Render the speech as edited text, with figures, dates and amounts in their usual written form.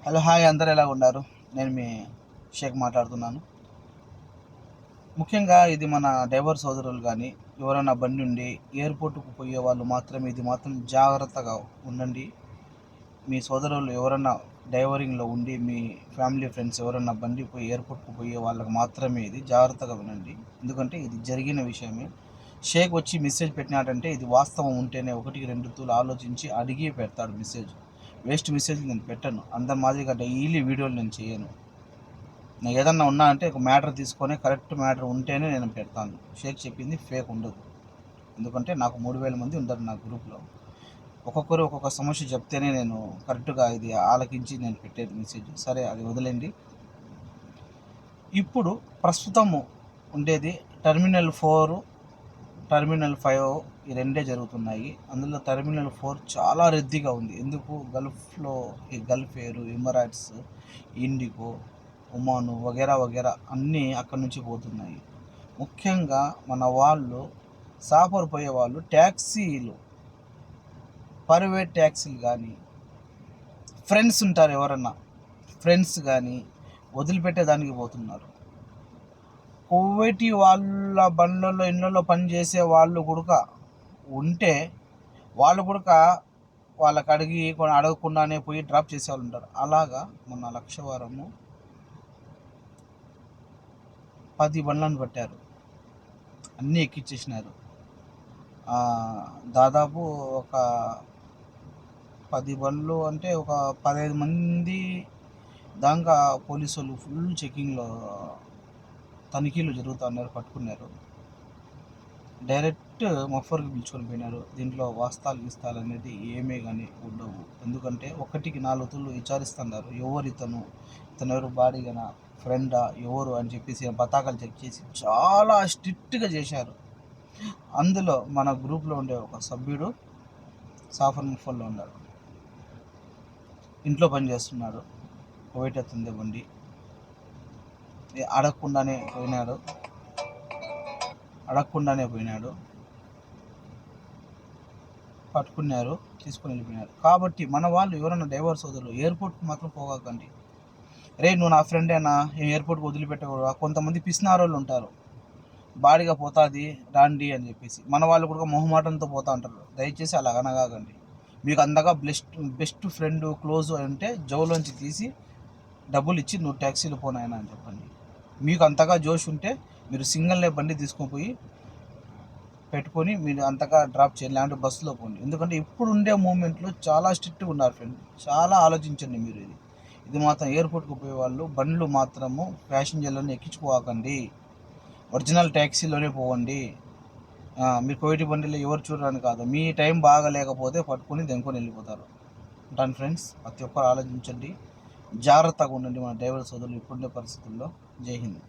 Hello hi, అందరు ఎలా ఉన్నారు? నేను మీ షేక్ మాట్లాడుతున్నాను. ముఖ్యంగా ఇది మన డ్రైవర్ సోదరులు కానీ ఎవరైనా బండి ఉండి ఎయిర్పోర్ట్కు పోయే వాళ్ళు మాత్రమే ఇది మాత్రం జాగ్రత్తగా ఉండండి. మీ సోదరులు ఎవరన్నా డ్రైవరింగ్లో ఉండి మీ ఫ్యామిలీ ఫ్రెండ్స్ ఎవరన్నా బండి పోయి ఎయిర్పోర్ట్కు పోయే వాళ్ళకి మాత్రమే ఇది జాగ్రత్తగా వినండి. ఎందుకంటే ఇది జరిగిన విషయమే. షేక్ వచ్చి మెసేజ్ పెట్టినాడంటే ఇది వాస్తవం ఉంటేనే ఒకటికి రెండు తూలు ఆలోచించి అడిగి పెడతాడు మెసేజ్. వేస్ట్ మెసేజ్ నేను పెట్టను. అందరి మాదిరిగా డైలీ వీడియోలు నేను చేయను. నేను ఏదన్నా ఉన్నా అంటే ఒక మ్యాటర్ తీసుకొని కరెక్ట్ మ్యాటర్ ఉంటేనే నేను పెడతాను. షేక్ చెప్పింది ఫేక్ ఉండదు. ఎందుకంటే నాకు 3000 మంది ఉంటారు నా గ్రూప్లో. ఒక్కొక్కరు ఒక్కొక్క సమస్య చెప్తేనే నేను కరెక్ట్గా ఇది ఆలకించి నేను పెట్టేది మెసేజ్. సరే, అది వదిలేండి. ఇప్పుడు ప్రస్తుతము ఉండేది టెర్మినల్ 4, టెర్మినల్ 5 ఈ రెండే జరుగుతున్నాయి. అందులో టెర్మినల్ 4 చాలా రద్దీగా ఉంది. ఎందుకు? గల్ఫ్లో ఈ గల్ఫ్ ఎయిర్, ఎమిరేట్స్, ఇండిగో, ఒమాను వగేరా వగేరా అన్నీ అక్కడి నుంచి పోతున్నాయి. ముఖ్యంగా మన వాళ్ళు సాఫర్ పోయే వాళ్ళు ట్యాక్సీలు, ప్రైవేట్ ట్యాక్సీలు కానీ ఫ్రెండ్స్ ఉంటారు, ఎవరన్నా ఫ్రెండ్స్ కానీ వదిలిపెట్టేదానికి పోతున్నారు. కువైటీ వాళ్ళ బండ్లలో ఇళ్ళల్లో పనిచేసే వాళ్ళు కూడా ఉంటే వాళ్ళు కూడా వాళ్ళకి అడగకుండానే పోయి డ్రాప్ చేసే వాళ్ళు ఉంటారు. అలాగా మొన్న లక్షవారము 10 బండ్లను పట్టారు, అన్నీ ఎక్కించేసినారు. దాదాపు ఒక 10 బండ్లు అంటే ఒక 15 మంది దాకా పోలీసు వాళ్ళు ఫుల్ చెకింగ్లో తనిఖీలు జరుగుతున్నారు, పట్టుకున్నారు. డైరెక్ట్ మఫర్కి పిలుచుకొని పోయినారు. దీంట్లో వాస్తాలు గీస్తాలు అనేది ఏమీ కానీ ఉండవు. ఎందుకంటే 1కి 4 తూళ్ళు విచారిస్తున్నారు. ఎవరు ఇతను ఎవరు, బాడీగనా, ఫ్రెండా, ఎవరు అని చెప్పేసి పతాకాలు చెక్ చేసి చాలా స్ట్రిక్ట్గా చేశారు. అందులో మన గ్రూప్లో ఉండే ఒక సభ్యుడు సాఫర్ ముఫల్లో ఉన్నాడు. ఇంట్లో పని చేస్తున్నాడు. కువైట్ అతనిదే బండి. అడగకుండానే పోయినాడు. పట్టుకున్నారు, తీసుకొని వెళ్ళిపోయినారు. కాబట్టి మన వాళ్ళు ఎవరైనా డ్రైవర్ సోదరులు ఎయిర్పోర్ట్కి మాత్రం పోగాకండి. రే, నువ్వు నా ఫ్రెండేనా, ఎయిర్పోర్ట్కి వదిలిపెట్టకూడదు. కొంతమంది పిసినారోళ్ళు ఉంటారు, బాడీగా పోతుంది రాండి అని చెప్పేసి. మన వాళ్ళు కూడా మొహమాటంతో పోతూ ఉంటారు. దయచేసి అలా అనగాకండి. మీకు అంతగా బెస్ట్ ఫ్రెండ్ క్లోజ్ అంటే జోలోంచి తీసి డబ్బులు ఇచ్చి నువ్వు ట్యాక్సీలు పోనాయనా అని చెప్పండి. మీకు అంతగా జోష్ ఉంటే మీరు సింగిల్నే బండి తీసుకొని పోయి పెట్టుకొని మీరు అంతగా డ్రాప్ చేయాలి, లేదంటే బస్సులో పోండి. ఎందుకంటే ఇప్పుడు ఉండే మూమెంట్లో చాలా స్ట్రిక్ట్గా ఉన్నారు ఫ్రెండ్. చాలా ఆలోచించండి మీరు. ఇది మాత్రం ఎయిర్పోర్ట్కి పోయే వాళ్ళు బండ్లు మాత్రము ప్యాసింజర్లను ఎక్కించుకోకండి. ఒరిజినల్ ట్యాక్సీలోనే పోవండి. మీరు కోవిటి బండిలో ఎవరు చూడడానికి కాదు, మీ టైం బాగా లేకపోతే పట్టుకొని దెంకొని వెళ్ళిపోతారు. ఉంటాను ఫ్రెండ్స్. ప్రతి ఒక్కరు ఆలోచించండి, జాగ్రత్తగా ఉండండి మన డ్రైవర్ సోదరులు ఇప్పుడుండే పరిస్థితుల్లో. జై హింద్.